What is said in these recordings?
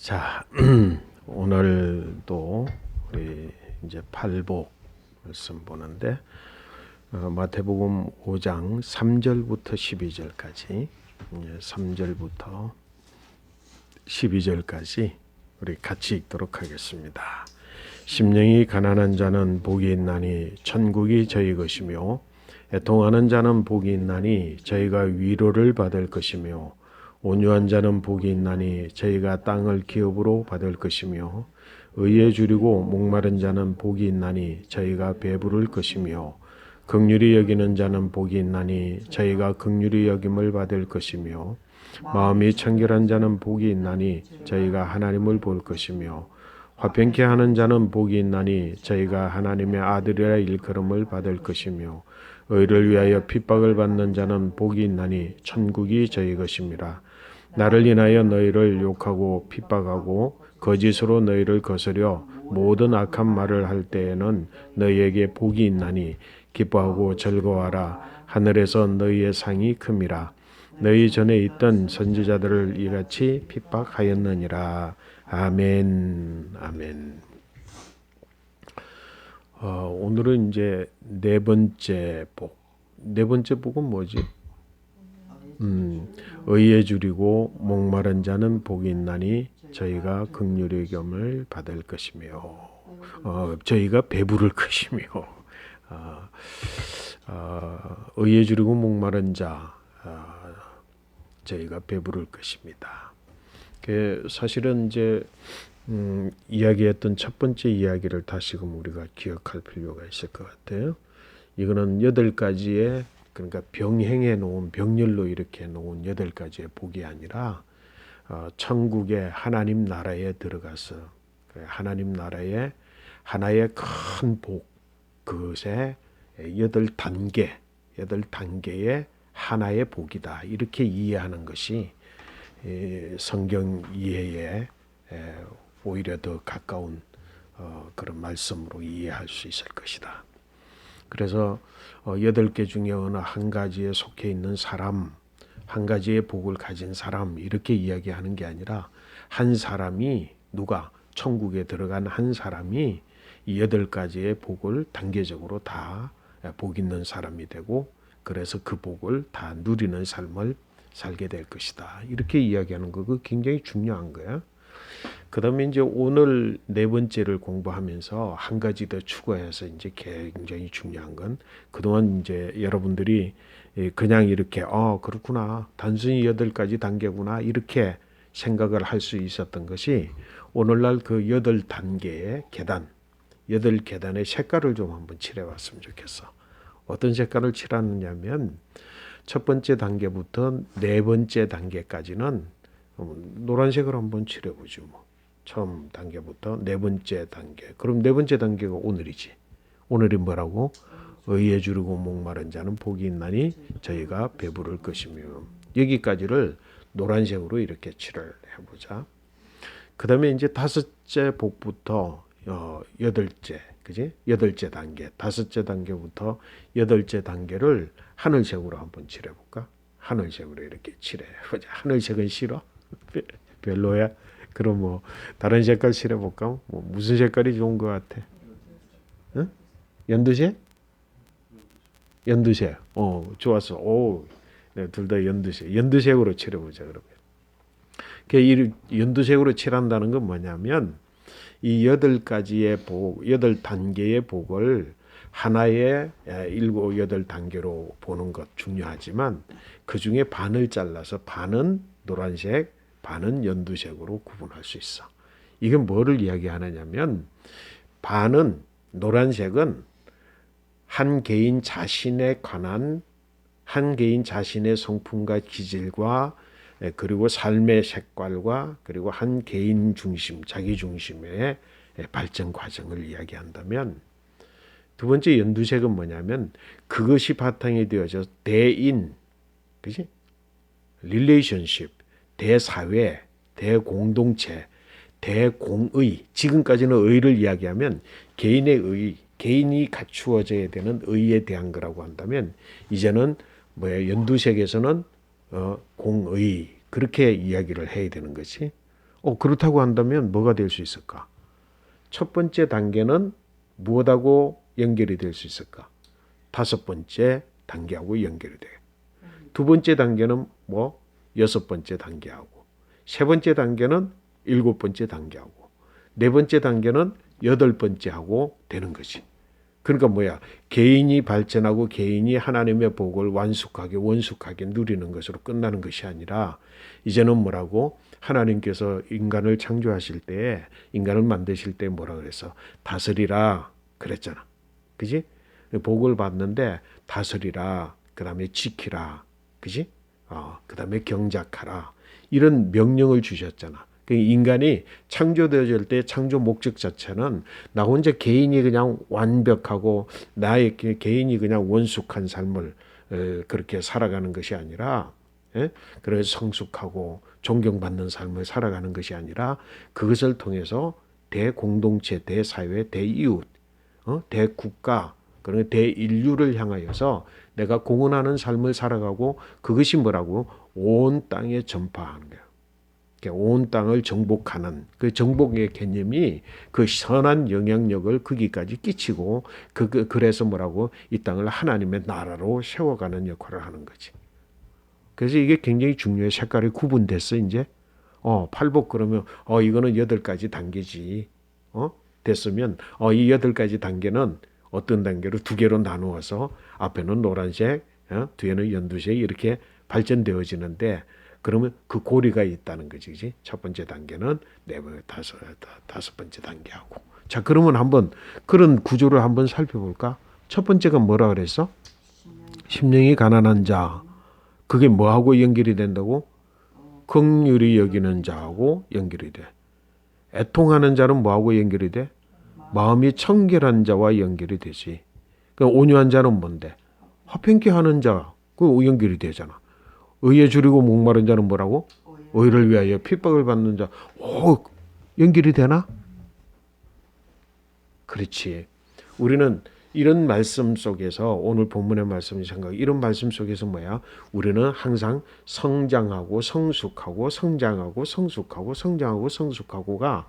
자, 오늘도 우리 이제 팔복 말씀 보는데 마태복음 5장 3절부터 12절까지 3절부터 12절까지 우리 같이 읽도록 하겠습니다. 심령이 가난한 자는 복이 있나니 천국이 저희 것이며 애통하는 자는 복이 있나니 저희가 위로를 받을 것이며 온유한 자는 복이 있나니 저희가 땅을 기업으로 받을 것이며 의에 주리고 목마른 자는 복이 있나니 저희가 배부를 것이며 긍휼히 여기는 자는 복이 있나니 저희가 긍휼히 여김을 받을 것이며 마음이 청결한 자는 복이 있나니 저희가 하나님을 볼 것이며 화평케 하는 자는 복이 있나니 저희가 하나님의 아들이라 일컬음을 받을 것이며 의를 위하여 핍박을 받는 자는 복이 있나니 천국이 저희 것임이라. 나를 인하여 너희를 욕하고 핍박하고 거짓으로 너희를 거스려 모든 악한 말을 할 때에는 너희에게 복이 있나니 기뻐하고 즐거워하라. 하늘에서 너희의 상이 큼이라. 너희 전에 있던 선지자들을 이같이 핍박하였느니라. 아멘. 아멘. 오늘은 이제 네 번째 복. 네 번째 복은 뭐지? 의에 주리고 목마른 자는 복이 있나니 저희가 긍휼의 겸을 받을 것이며 저희가 배부를 것이며 의에 주리고 목마른 자 저희가 배부를 것입니다. 사실은 이제 이야기했던 첫 번째 이야기를 다시금 우리가 기억할 필요가 있을 것 같아요. 이거는 8가지의 그러니까 병행해 놓은 병렬로 이렇게 놓은 8가지의 복이 아니라 천국의 하나님 나라에 들어가서 하나님 나라의 하나의 큰 복, 그것의 8단계의 하나의 복이다. 이렇게 이해하는 것이 성경 이해에 오히려 더 가까운 그런 말씀으로 이해할 수 있을 것이다. 그래서 8개 중에 어느 한 가지에 속해 있는 사람, 한 가지의 복을 가진 사람 이렇게 이야기하는 게 아니라 한 사람이 누가 천국에 들어간 한 사람이 이 8가지의 복을 단계적으로 다 복 있는 사람이 되고 그래서 그 복을 다 누리는 삶을 살게 될 것이다. 이렇게 이야기하는 거 그거 굉장히 중요한 거야. 그 다음에 이제 오늘 네 번째를 공부하면서 한 가지 더 추가해서 이제 굉장히 중요한 건 그동안 이제 여러분들이 그냥 이렇게 그렇구나 단순히 8가지 단계구나 이렇게 생각을 할 수 있었던 것이 오늘날 그 8단계의 계단 8계단의 색깔을 좀 한번 칠해봤으면 좋겠어. 어떤 색깔을 칠하느냐면 첫 번째 단계부터 네 번째 단계까지는 노란색을 한번 칠해보죠. 뭐. 처음 단계부터 네 번째 단계. 그럼 네 번째 단계가 오늘이지. 오늘이 뭐라고? 의에 주르고 목마른 자는 복이 있나니 저희가 배부를 것이며 여기까지를 노란색으로 이렇게 칠을 해보자. 그 다음에 이제 5째 복부터 8째, 그지? 8째 단계, 5째 단계부터 8째 단계를 하늘색으로 한번 칠해볼까? 하늘색으로 이렇게 칠해보자. 하늘색은 싫어? 별로야? 그럼 뭐 다른 색깔 칠해볼까? 뭐 무슨 색깔이 좋은 것 같아? 응? 연두색? 연두색. 좋았어. 네, 둘 다 연두색. 연두색으로 칠해보자 그러면. 이 연두색으로 칠한다는 건 뭐냐면 이 8가지의 복, 8단계의 복을 하나의 7, 8단계로 보는 것 중요하지만 그 중에 반을 잘라서 반은 노란색, 반은 연두색으로 구분할 수 있어. 이게 뭐를 이야기하느냐면 반은 노란색은 한 개인 자신에 관한 한 개인 자신의 성품과 기질과 그리고 삶의 색깔과 그리고 한 개인 중심, 자기 중심의 발전 과정을 이야기한다면 두 번째 연두색은 뭐냐면 그것이 바탕이 되어져 대인, 그지? 릴레이션십, 대사회, 대공동체, 대공의. 지금까지는 의를 이야기하면 개인의 의, 개인이 갖추어져야 되는 의에 대한 거라고 한다면 이제는 연두색에서는 공의 그렇게 이야기를 해야 되는 것이 그렇다고 한다면 뭐가 될 수 있을까? 첫 번째 단계는 무엇하고 연결이 될 수 있을까? 다섯 번째 단계하고 연결이 돼. 두 번째 단계는 뭐? 여섯 번째 단계하고. 세 번째 단계는 일곱 번째 단계하고. 네 번째 단계는 여덟 번째하고 되는 것이. 그러니까 뭐야? 개인이 발전하고 개인이 하나님의 복을 완숙하게 원숙하게 누리는 것으로 끝나는 것이 아니라 이제는 뭐라고? 하나님께서 인간을 창조하실 때에 인간을 만드실 때 뭐라 그래서 다스리라 그랬잖아. 그지? 복을 받는데 다스리라, 그 다음에 지키라, 그지? 그 다음에 경작하라. 이런 명령을 주셨잖아. 인간이 창조되어질 때 창조 목적 자체는 나 혼자 개인이 그냥 완벽하고 나의 개인이 그냥 원숙한 삶을 그렇게 살아가는 것이 아니라, 그래서 성숙하고 존경받는 삶을 살아가는 것이 아니라 그것을 통해서 대공동체, 대사회, 대이웃, 대국가, 그런 대인류를 향하여서 내가 공헌하는 삶을 살아가고 그것이 뭐라고? 온 땅에 전파하는 거예요. 온 땅을 정복하는 그 정복의 개념이 그 선한 영향력을 거기까지 끼치고 그래서 뭐라고? 이 땅을 하나님의 나라로 세워가는 역할을 하는 거지. 그래서 이게 굉장히 중요해. 색깔이 구분됐어 이제. 팔복 그러면 이거는 여덟 가지 단계지. 됐으면 이 여덟 가지 단계는 어떤 단계로 두 개로 나누어서 앞에는 노란색, 뒤에는 연두색 이렇게 발전되어지는데 그러면 그 고리가 있다는 거지, 그지? 첫 번째 단계는 네 번, 다섯 번째 단계하고. 자, 그러면 한번 그런 구조를 한번 살펴볼까? 첫 번째가 뭐라 그랬어? 심령이 가난한 자. 그게 뭐하고 연결이 된다고? 긍휼히 여기는 자하고 연결이 돼. 애통하는 자는 뭐하고 연결이 돼? 마음이 청결한 자와 연결이 되지. 그러니까 온유한 자는 뭔데? 화평케 하는 자, 그 연결이 되잖아. 의에 줄이고 목마른 자는 뭐라고? 의를 위하여 핍박을 받는 자. 연결이 되나? 그렇지. 우리는 이런 말씀 속에서 오늘 본문의 말씀을 생각. 이런 말씀 속에서 뭐야? 우리는 항상 성장하고 성숙하고 성장하고 성숙하고 성장하고 성숙하고가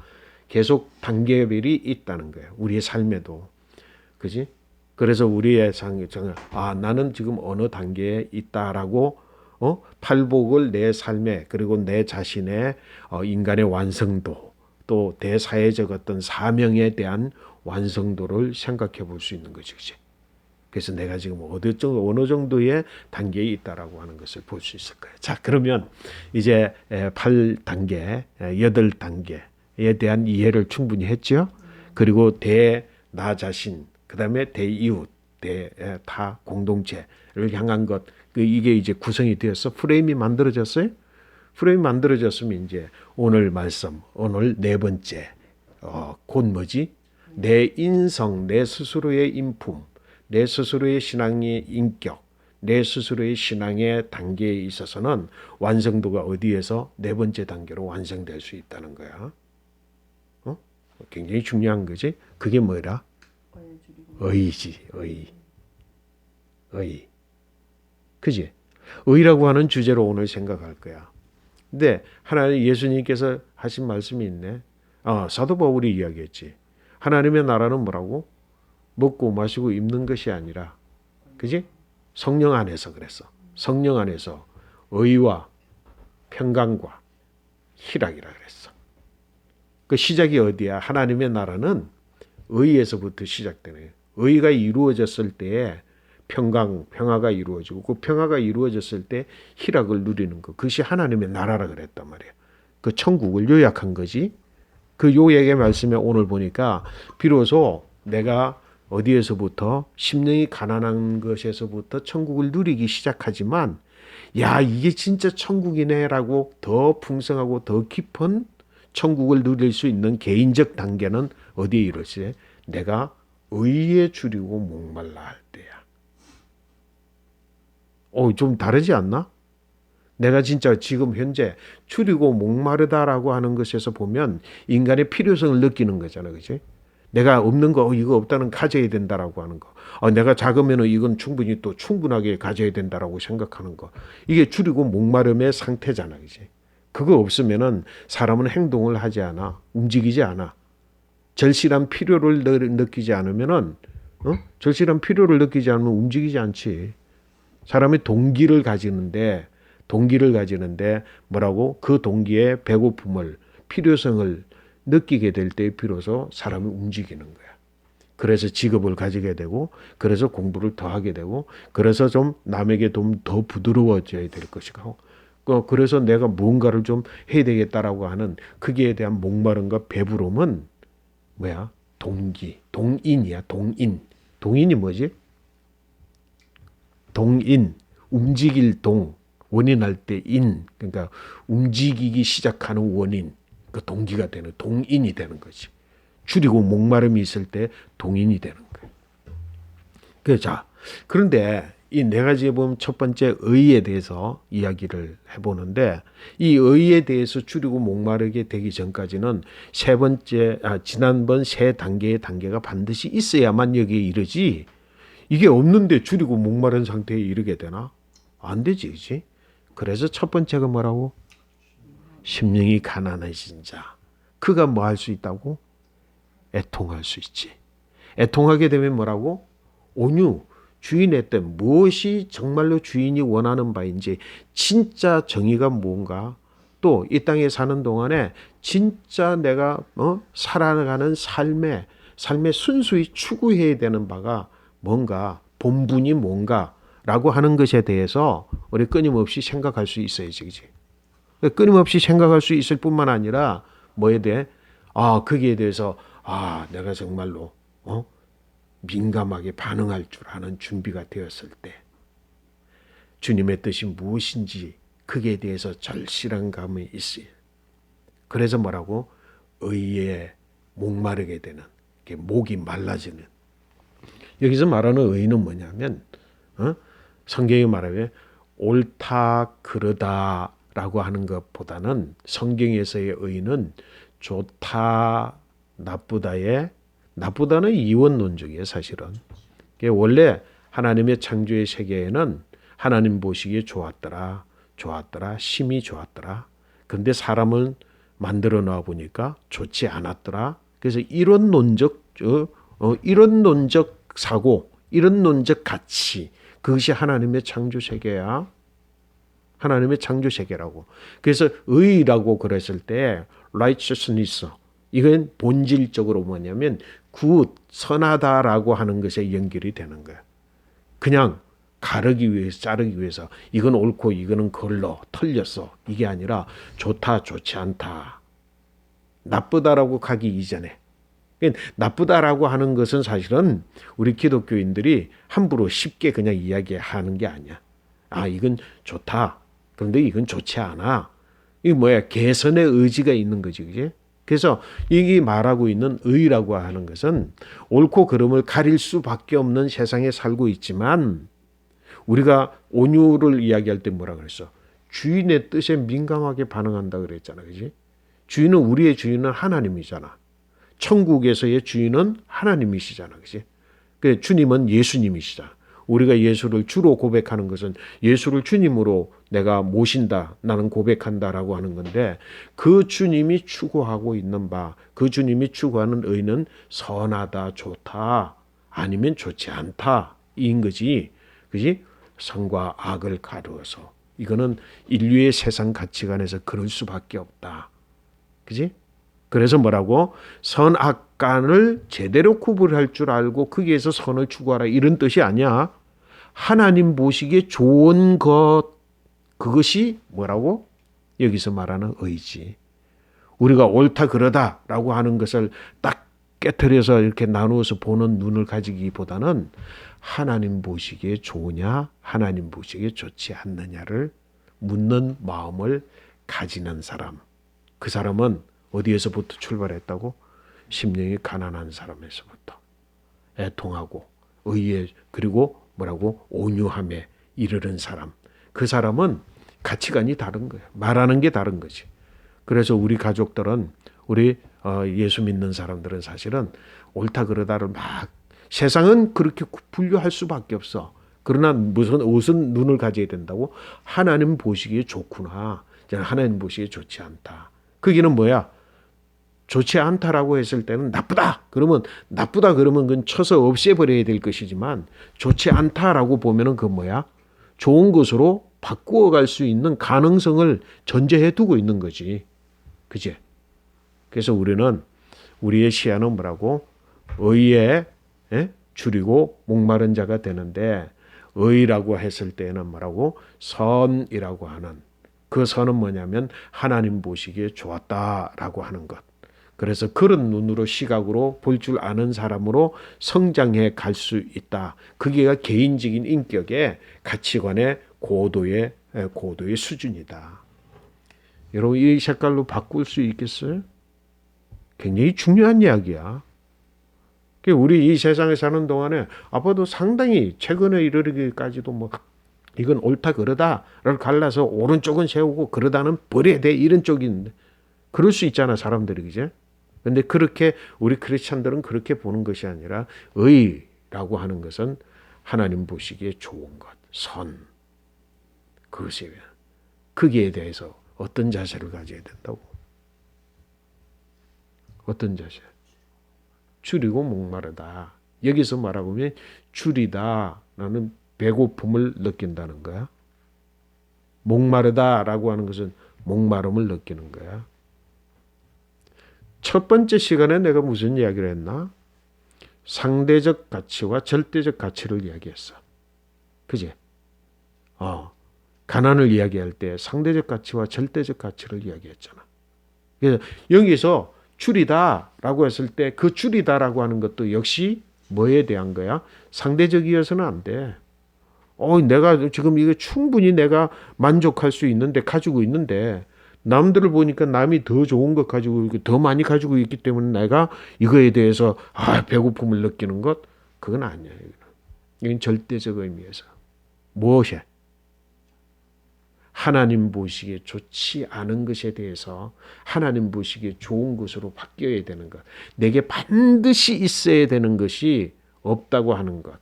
계속 단계별이 있다는 거예요. 우리의 삶에도. 그지? 그래서 우리의 나는 지금 어느 단계에 있다라고 팔복을 내 삶에 그리고 내 자신의 인간의 완성도 또 대사회적 어떤 사명에 대한 완성도를 생각해 볼 수 있는 거지. 그치? 그래서 내가 지금 어느 정도의 단계에 있다라고 하는 것을 볼 수 있을 거예요. 자, 그러면 이제 8단계, 8단계에 대한 이해를 충분히 했죠. 그리고 나 자신, 그 다음에 대이웃, 타 공동체를 향한 것, 이게 이제 구성이 되었어. 프레임이 만들어졌어요. 프레임이 만들어졌으면 이제 오늘 말씀, 오늘 네 번째, 곧 뭐지? 내 인성, 내 스스로의 인품, 내 스스로의 신앙의 인격, 내 스스로의 신앙의 단계에 있어서는 완성도가 어디에서 네 번째 단계로 완성될 수 있다는 거야. 굉장히 중요한 거지. 그게 뭐라? 의지, 의. 그지? 의라고 하는 주제로 오늘 생각할 거야. 근데 하나님 예수님께서 하신 말씀이 있네. 사도 바울이 이야기했지. 하나님의 나라는 뭐라고? 먹고 마시고 입는 것이 아니라, 그지? 성령 안에서 그랬어. 성령 안에서 의와 평강과 희락이라 그랬어. 그 시작이 어디야? 하나님의 나라는 의에서부터 시작되네. 의가 이루어졌을 때에 평화가 이루어지고 그 평화가 이루어졌을 때 희락을 누리는 것. 그것이 하나님의 나라라 그랬단 말이야. 그 천국을 요약한 거지. 그 요약의 말씀에 오늘 보니까 비로소 내가 어디에서부터 심령이 가난한 것에서부터 천국을 누리기 시작하지만 야 이게 진짜 천국이네라고 더 풍성하고 더 깊은 천국을 누릴 수 있는 개인적 단계는 어디에 이르지? 내가 의에 줄이고 목말라 할 때야. 좀 다르지 않나? 내가 진짜 지금 현재 줄이고 목마르다라고 하는 것에서 보면 인간의 필요성을 느끼는 거잖아. 그치? 내가 없는 거 이거 없다는 가져야 된다라고 하는 거. 내가 작으면 이건 충분히 또 충분하게 가져야 된다라고 생각하는 거. 이게 줄이고 목마름의 상태잖아. 그치? 그거 없으면은 사람은 행동을 하지 않아. 움직이지 않아. 절실한 필요를 느끼지 않으면은 절실한 필요를 느끼지 않으면 움직이지 않지. 사람이 동기를 가지는데 뭐라고? 그 동기의 배고픔을, 필요성을 느끼게 될 때 비로소 사람이 움직이는 거야. 그래서 직업을 가지게 되고, 그래서 공부를 더 하게 되고, 그래서 좀 남에게 좀 더 부드러워져야 될 것이고, 그래서 내가 뭔가를 좀 해야 되겠다라고 하는 거기에 대한 목마름과 배부름은 뭐야? 동인이야. 동인이 뭐지? 동인, 움직일 동, 원인할 때 인, 그러니까 움직이기 시작하는 원인, 그 동기가 되는 동인이 되는 거지. 줄이고 목마름이 있을 때 동인이 되는 거예요. 자, 그런데 이 네 가지에 보면 첫 번째 의에 대해서 이야기를 해보는데, 이 의에 대해서 줄이고 목마르게 되기 전까지는 지난번 세 단계의 단계가 반드시 있어야만 여기에 이르지, 이게 없는데 줄이고 목마른 상태에 이르게 되나? 안 되지, 그렇지? 그래서 첫 번째가 뭐라고? 심령이 가난해진 자. 그가 뭐 할 수 있다고? 애통할 수 있지. 애통하게 되면 뭐라고? 온유, 주인의 뜻, 무엇이 정말로 주인이 원하는 바인지, 진짜 정의가 뭔가, 또 이 땅에 사는 동안에 진짜 내가 살아가는 삶에 순수히 추구해야 되는 바가 뭔가, 본분이 뭔가라고 하는 것에 대해서 우리 끊임없이 생각할 수 있어야지, 그지? 끊임없이 생각할 수 있을 뿐만 아니라 뭐에 대해 거기에 대해서 내가 정말로 민감하게 반응할 줄 아는 준비가 되었을 때, 주님의 뜻이 무엇인지 그게 대해서 절실한 감이 있어요. 그래서 뭐라고? 의에 목마르게 되는, 목이 말라지는. 여기서 말하는 의는 뭐냐면 성경이 말하면 옳다 그르다라고 하는 것보다는, 성경에서의 의는 좋다 나쁘다는 이원론적이에요, 사실은. 원래 하나님의 창조의 세계에는 하나님 보시기에 좋았더라, 심히 좋았더라. 그런데 사람을 만들어 놔 보니까 좋지 않았더라. 그래서 이론론적 사고, 이론론적 가치, 그것이 하나님의 창조 세계야. 하나님의 창조 세계라고. 그래서 의라고 그랬을 때 righteousness, 이건 본질적으로 뭐냐면 good, 선하다라고 하는 것에 연결이 되는 거야. 그냥 가르기 위해서, 자르기 위해서 이건 옳고 이거는 틀렸어, 이게 아니라 좋다, 좋지 않다, 나쁘다라고 가기 이전에. 나쁘다라고 하는 것은 사실은 우리 기독교인들이 함부로 쉽게 그냥 이야기하는 게 아니야. 이건 좋다, 그런데 이건 좋지 않아. 이게 뭐야? 개선의 의지가 있는 거지, 그지? 그래서 이게 말하고 있는 의라고 하는 것은 옳고 그름을 가릴 수밖에 없는 세상에 살고 있지만, 우리가 온유를 이야기할 때 뭐라 그랬어? 주인의 뜻에 민감하게 반응한다 그랬잖아, 그지? 우리의 주인은 하나님이잖아. 천국에서의 주인은 하나님이시잖아, 그지? 그 주님은 예수님이시잖아. 우리가 예수를 주로 고백하는 것은 예수를 주님으로 내가 모신다, 나는 고백한다라고 하는 건데, 그 주님이 추구하고 있는 바, 그 주님이 추구하는 의는 선하다, 좋다, 아니면 좋지 않다, 이인 거지, 그지? 선과 악을 가루어서, 이거는 인류의 세상 가치관에서 그럴 수밖에 없다, 그지? 그래서 뭐라고? 선악간을 제대로 구분할 줄 알고 거기에서 선을 추구하라, 이런 뜻이 아니야. 하나님 보시기에 좋은 것, 그것이 뭐라고? 여기서 말하는 의지. 우리가 옳다 그러다라고 하는 것을 딱 깨트려서 이렇게 나누어서 보는 눈을 가지기보다는 하나님 보시기에 좋으냐, 하나님 보시기에 좋지 않느냐를 묻는 마음을 가지는 사람. 그 사람은 어디에서부터 출발했다고? 심령이 가난한 사람에서부터. 애통하고 의에, 그리고 뭐라고? 온유함에 이르는 사람. 그 사람은 가치관이 다른 거예요. 말하는 게 다른 거지. 그래서 우리 가족들은, 우리 예수 믿는 사람들은 사실은 옳다 그러다를 막, 세상은 그렇게 분류할 수밖에 없어. 그러나 무슨 눈을 가져야 된다고? 하나님 보시기에 좋구나. 저는 하나님 보시기에 좋지 않다. 거기는 뭐야? 좋지 않다라고 했을 때는 나쁘다. 그러면 그건 쳐서 없애버려야 될 것이지만 좋지 않다라고 보면은 그 뭐야? 좋은 것으로 바꾸어 갈 수 있는 가능성을 전제해 두고 있는 거지. 그지? 그래서 우리는 우리의 시야는 뭐라고? 의에 줄이고 목마른 자가 되는데 의라고 했을 때는 뭐라고? 선이라고 하는 그 선은 뭐냐면 하나님 보시기에 좋았다라고 하는 것. 그래서 그런 눈으로 시각으로 볼 줄 아는 사람으로 성장해 갈 수 있다. 그게 개인적인 인격의 가치관의 고도의 수준이다. 여러분 이 색깔로 바꿀 수 있겠어요? 굉장히 중요한 이야기야. 우리 이 세상에 사는 동안에 아빠도 상당히 최근에 이르기까지도 뭐 이건 옳다 그러다를 갈라서 오른쪽은 세우고 그러다는 버려야 돼 이런 쪽이 있는데 그럴 수 있잖아 사람들이 그제. 근데 그렇게 우리 크리스찬들은 그렇게 보는 것이 아니라 의라고 하는 것은 하나님 보시기에 좋은 것, 선 그것이에요. 거기에 대해서 어떤 자세를 가져야 된다고? 어떤 자세? 줄이고 목마르다. 여기서 말하면 줄이다라는 배고픔을 느낀다는 거야. 목마르다라고 하는 것은 목마름을 느끼는 거야. 첫 번째 시간에 내가 무슨 이야기를 했나? 상대적 가치와 절대적 가치를 이야기했어. 그지? 가난을 이야기할 때 상대적 가치와 절대적 가치를 이야기했잖아. 그래서 여기서 줄이다라고 했을 때 그 줄이다라고 하는 것도 역시 뭐에 대한 거야? 상대적이어서는 안 돼. 내가 지금 이거 충분히 내가 만족할 수 있는데 가지고 있는데 남들을 보니까 남이 더 좋은 것 가지고 더 많이 가지고 있기 때문에 내가 이거에 대해서 배고픔을 느끼는 것 그건 아니야. 이건 절대적 의미에서 무엇이 하나님 보시기에 좋지 않은 것에 대해서 하나님 보시기에 좋은 것으로 바뀌어야 되는 것. 내게 반드시 있어야 되는 것이 없다고 하는 것.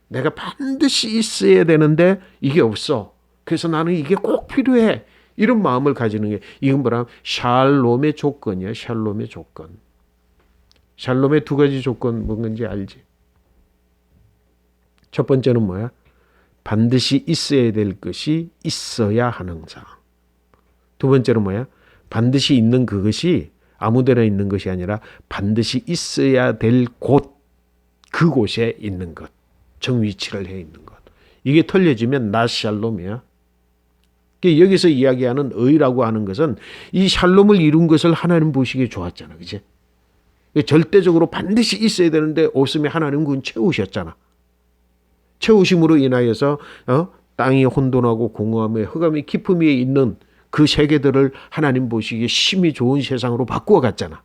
내가 반드시 있어야 되는데 이게 없어. 그래서 나는 이게 꼭 필요해. 이런 마음을 가지는 게 이건 뭐라 샬롬의 조건이야. 샬롬의 조건. 샬롬의 두 가지 조건 뭔지 알지? 첫 번째는 뭐야? 반드시 있어야 될 것이 있어야 하는 상황. 두 번째는 뭐야? 반드시 있는 그것이 아무데나 있는 것이 아니라 반드시 있어야 될 곳, 그곳에 있는 것. 정위치를 해 있는 것. 이게 틀려지면 나샬롬이야. 여기서 이야기하는 의라고 하는 것은 이 샬롬을 이룬 것을 하나님 보시기에 좋았잖아. 그치? 절대적으로 반드시 있어야 되는데 없으면 하나님 그건 채우셨잖아. 채우심으로 인하여서 땅이 혼돈하고 공허함에 흑암의 깊음 위에 있는 그 세계들을 하나님 보시기에 심히 좋은 세상으로 바꾸어 갔잖아.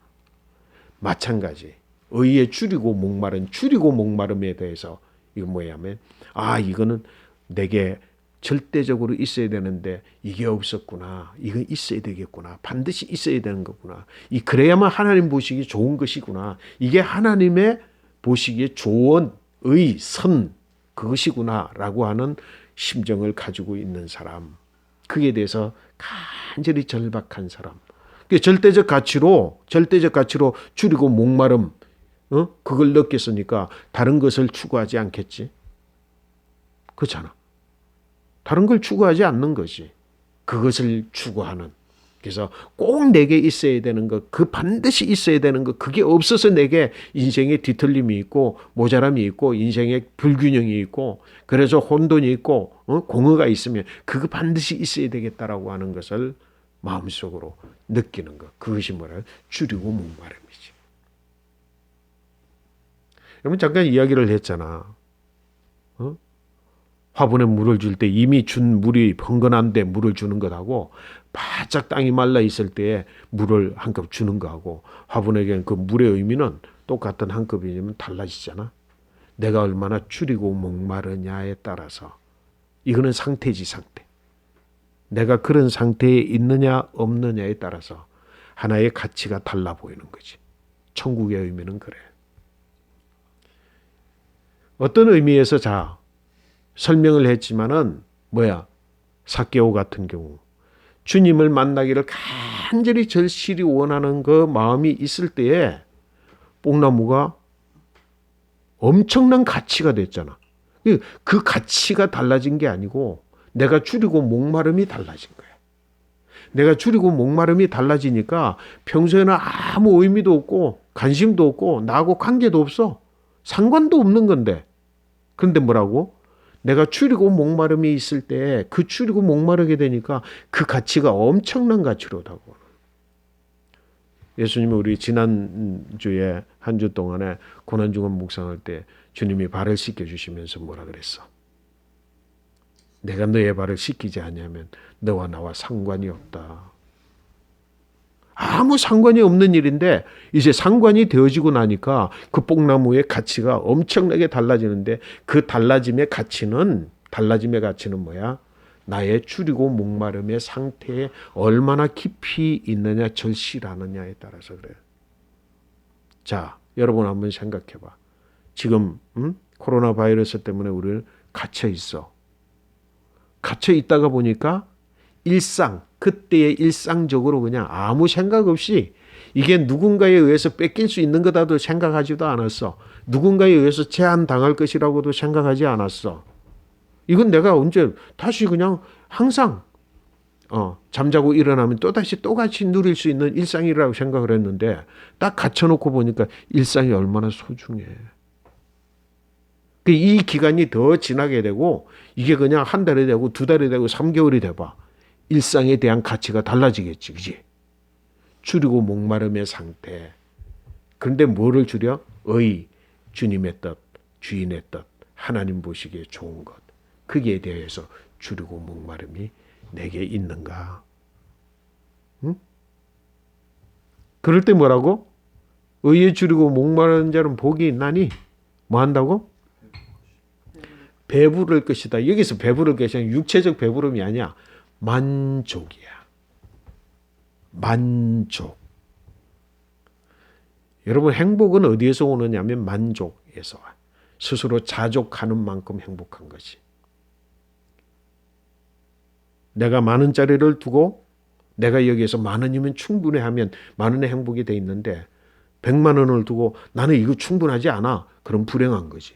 마찬가지. 의에 줄이고 목마름에 대해서 이거 뭐냐면 이거는 내게 절대적으로 있어야 되는데 이게 없었구나. 이건 있어야 되겠구나. 반드시 있어야 되는 거구나. 그래야만 하나님 보시기에 좋은 것이구나. 이게 하나님의 보시기에 좋은 의, 선 그것이구나라고 하는 심정을 가지고 있는 사람. 그에 대해서 간절히 절박한 사람. 절대적 가치로 줄이고 목마름 그걸 느꼈으니까 다른 것을 추구하지 않겠지. 그렇잖아. 다른 걸 추구하지 않는 것이 그것을 추구하는. 그래서 꼭 내게 있어야 되는 것, 그 반드시 있어야 되는 것, 그게 없어서 내게 인생에 뒤틀림이 있고 모자람이 있고 인생에 불균형이 있고 그래서 혼돈이 있고 공허가 있으면 그거 반드시 있어야 되겠다라고 하는 것을 마음속으로 느끼는 것. 그것이 뭐라? 줄이고 목마름이지. 여러분 잠깐 이야기를 했잖아. 화분에 물을 줄 때 이미 준 물이 번건한데 물을 주는 것하고 바짝 땅이 말라 있을 때에 물을 한 컵 주는 거하고 화분에게는 그 물의 의미는 똑같은 한 컵이면 달라지잖아. 내가 얼마나 줄이고 목마르냐에 따라서 이거는 상태지 상태. 내가 그런 상태에 있느냐 없느냐에 따라서 하나의 가치가 달라 보이는 거지. 천국의 의미는 그래. 어떤 의미에서 설명을 했지만은 사케오 같은 경우 주님을 만나기를 간절히 절실히 원하는 그 마음이 있을 때에 뽕나무가 엄청난 가치가 됐잖아. 그 가치가 달라진 게 아니고 내가 줄이고 목마름이 달라진 거야. 내가 줄이고 목마름이 달라지니까 평소에는 아무 의미도 없고 관심도 없고 나하고 관계도 없어. 상관도 없는 건데. 그런데 뭐라고? 내가 줄이고 목마름이 있을 때 그 줄이고 목마르게 되니까 그 가치가 엄청난 가치로다고. 예수님이 우리 지난주에 한 주 동안에 고난주간 묵상할 때 주님이 발을 씻겨주시면서 뭐라 그랬어? 내가 너의 발을 씻기지 않으면 너와 나와 상관이 없다. 아무 상관이 없는 일인데 이제 상관이 되어지고 나니까 그 뽕나무의 가치가 엄청나게 달라지는데 그 달라짐의 가치는 뭐야? 나의 줄이고 목마름의 상태에 얼마나 깊이 있느냐 절실하느냐에 따라서 그래요. 자, 여러분 한번 생각해 봐. 지금 코로나 바이러스 때문에 우리를 갇혀 있어. 갇혀 있다가 보니까 그때의 일상적으로 그냥 아무 생각 없이 이게 누군가에 의해서 뺏길 수 있는 거다도 생각하지도 않았어. 누군가에 의해서 제한당할 것이라고도 생각하지 않았어. 이건 내가 언제 다시 그냥 항상 잠자고 일어나면 또다시 똑같이 누릴 수 있는 일상이라고 생각을 했는데 딱 갇혀놓고 보니까 일상이 얼마나 소중해. 이 기간이 더 지나게 되고 이게 그냥 한 달이 되고 두 달이 되고 3개월이 돼봐. 일상에 대한 가치가 달라지겠지. 그지? 줄이고 목마름의 상태. 그런데 뭐를 줄여? 주님의 뜻, 주인의 뜻, 하나님 보시기에 좋은 것. 거기에 대해서 줄이고 목마름이 내게 있는가? 응? 그럴 때 뭐라고? 의에 줄이고 목마른 자는 복이 있나니 뭐 한다고? 배부를 것이다. 여기서 배부를 것이 아니라 육체적 배부름이 아니야. 만족이야. 만족. 여러분 행복은 어디에서 오느냐면 만족에서 와. 스스로 자족하는 만큼 행복한 것이. 내가 10,000원짜리를 두고 내가 여기에서 10,000원이면 충분해 하면 10,000원의 행복이 돼 있는데 100만 원을 두고 나는 이거 충분하지 않아. 그럼 불행한 거지.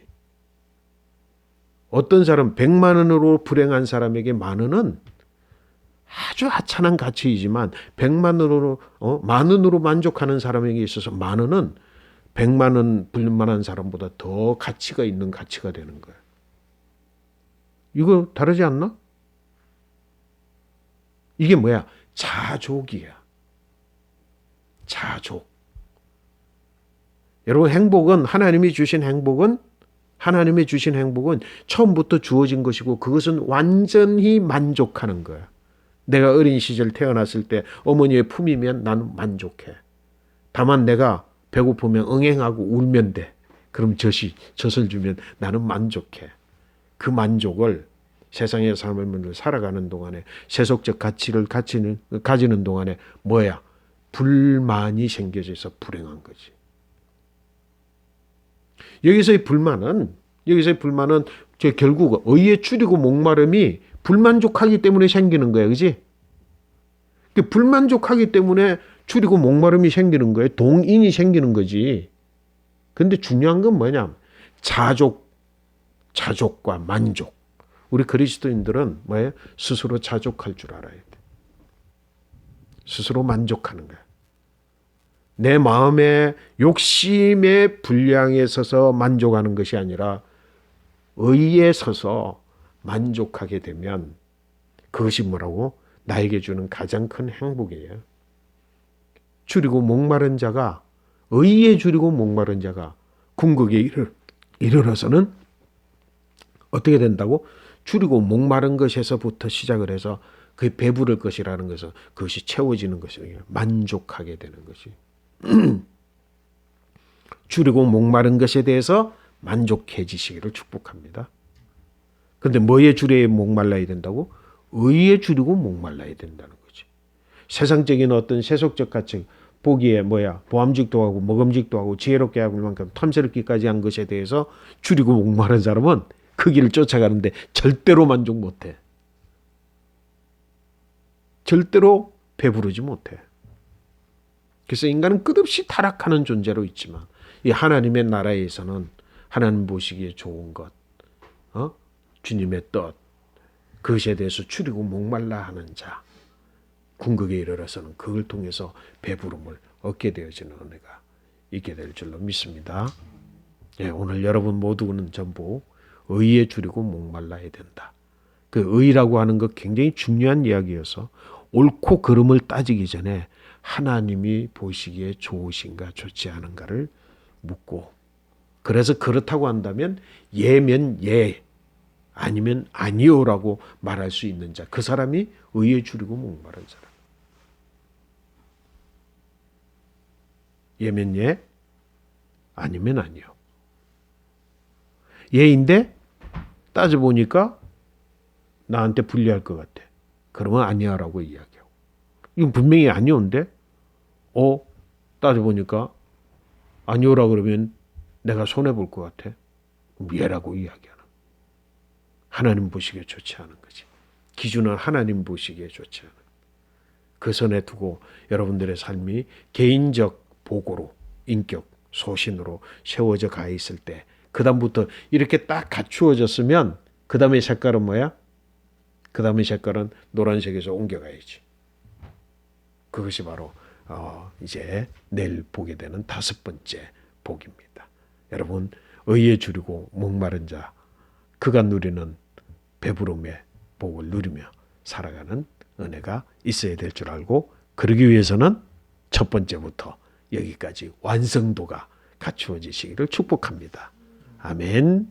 어떤 사람 100만 원으로 불행한 사람에게 10,000원은 아주 하찮은 가치이지만 100만 원으로 10,000원으로 만족하는 사람에게 있어서 10,000원은 100만 원 불만한 사람보다 더 가치가 있는 가치가 되는 거야. 이거 다르지 않나? 이게 뭐야? 자족이야. 자족. 여러분 하나님이 주신 행복은 처음부터 주어진 것이고 그것은 완전히 만족하는 거야. 내가 어린 시절 태어났을 때 어머니의 품이면 나는 만족해. 다만 내가 배고프면 응행하고 울면 돼. 그럼 젖을 주면 나는 만족해. 그 만족을 세상의 삶을 살아가는 동안에 세속적 가치를 가지는 동안에 뭐야? 불만이 생겨져서 불행한 거지. 여기서의 불만은 결국 의에 줄이고 목마름이 불만족하기 때문에 생기는 거야. 그지? 불만족하기 때문에 줄이고 목마름이 생기는 거예요. 동인이 생기는 거지. 근데 중요한 건 뭐냐? 자족과 만족. 우리 그리스도인들은 뭐예요? 스스로 자족할 줄 알아야 돼. 스스로 만족하는 거야. 내 마음의 욕심의 분량에 서서 만족하는 것이 아니라 의에 서서 만족하게 되면 그것이 뭐라고? 나에게 주는 가장 큰 행복이에요. 줄이고 목마른 자가 의에 줄이고 목마른 자가 궁극에 이르러서는 어떻게 된다고? 줄이고 목마른 것에서부터 시작을 해서 그게 배부를 것이라는 것은 그것이 채워지는 것이에요. 만족하게 되는 것이. 줄이고 목마른 것에 대해서 만족해지시기를 축복합니다. 그런데 뭐에 줄여야 목말라야 된다고? 의에 줄이고 목말라야 된다는 거지. 세상적인 어떤 세속적 가치, 보기에 보암직도 하고 먹음직도 하고 지혜롭게 하고 만큼 탐스럽기까지 한 것에 대해서 줄이고 목마른 사람은 그 길을 쫓아가는데 절대로 만족 못해. 절대로 배부르지 못해. 그래서 인간은 끝없이 타락하는 존재로 있지만 이 하나님의 나라에서는 하나님 보시기에 좋은 것, 주님의 뜻, 그것에 대해서 추리고 목말라 하는 자, 궁극에 이르러서는 그걸 통해서 배부름을 얻게 되어지는 은혜가 있게 될 줄로 믿습니다. 예, 오늘 여러분 모두는 전부 의에 주리고 목말라야 된다. 그 의라고 하는 것 굉장히 중요한 이야기여서 옳고 그름을 따지기 전에 하나님이 보시기에 좋으신가 좋지 않은가를 묻고, 그래서 그렇다고 한다면 예면 예, 아니면 아니요라고 말할 수 있는 자, 그 사람이 의에 주리고 목마른 사람. 예면 예, 아니면 아니요. 예인데 따져보니까 나한테 불리할 것 같아. 그러면 아니야라고 이야기하고. 이건 분명히 아니온데 따져보니까 아니오라 그러면 내가 손해볼 것 같아. 예라고 이야기하는. 하나님 보시기에 좋지 않은 거지. 기준은 하나님 보시기에 좋지 않은. 그 선에 두고 여러분들의 삶이 개인적 보고로, 인격, 소신으로 세워져 가 있을 때, 그 다음부터 이렇게 딱 갖추어졌으면 그 다음의 색깔은 뭐야? 그 다음의 색깔은 노란색에서 옮겨가야지. 그것이 바로 이제 내일 보게 되는 5번째 복입니다. 여러분, 의에 주리고 목마른 자, 그가 누리는 배부름의 복을 누리며 살아가는 은혜가 있어야 될 줄 알고, 그러기 위해서는 첫 번째부터 여기까지 완성도가 갖추어지시기를 축복합니다. 아멘.